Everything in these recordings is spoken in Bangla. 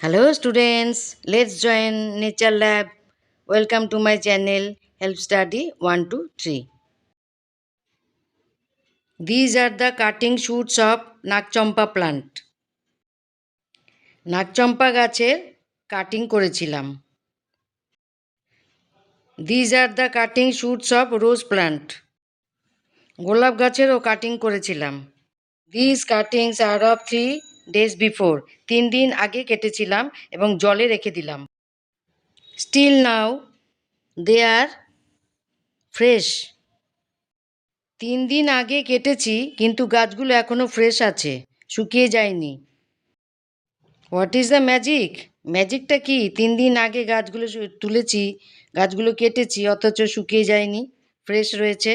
Hello students, let's join Nature Lab. Welcome to my channel Help Study 1 to 3. These are the cutting shoots of নাকচম্পা plant. নাকচম্পা গাছের কাটিং করেছিলাম। These are the cutting shoots of rose plant. গোলাপ গাছেরও কাটিং করেছিলাম। These cuttings are of 3 days before. 3 দিন আগে কেটেছিলাম এবং জলে রেখে দিলাম। Still now they are fresh. 3 দিন আগে কেটেছি কিন্তু গাছগুলো এখনো ফ্রেশ আছে, শুকিয়ে যায়নি। What is the magic? ম্যাজিকটা কি? 3 দিন আগে গাছগুলো তুলেছি, গাছগুলো কেটেছি অথচ শুকিয়ে যায়নি, ফ্রেশ রয়েছে।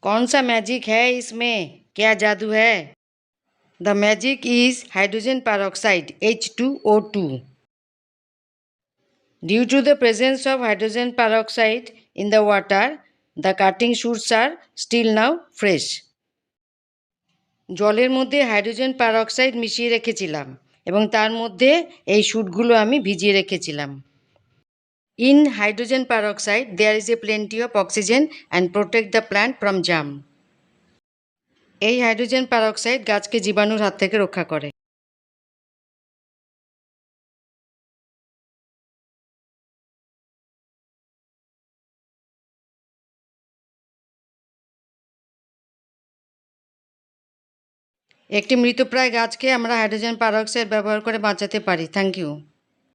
कौन सा मैजिक है इसमें? क्या जादू है? The magic is hydrogen peroxide H2O2. Due to the presence of hydrogen peroxide in the water, the cutting shoots are still now fresh. জলের মধ্যে হাইড্রোজেন পারঅক্সাইড মিশিয়ে রেখেছিলাম এবং তার মধ্যে এই শুটগুলো আমি ভিজিয়ে রেখেছিলাম। In hydrogen peroxide there is a plenty of oxygen and protect the plant from germ. এই হাইড্রোজেন পারঅক্সাইড গাছকে জীবাণুর হাত থেকে রক্ষা করে। একটি মৃতপ্রায় গাছকে আমরা হাইড্রোজেন পারঅক্সাইড ব্যবহার করে বাঁচাতে পারি। Thank you.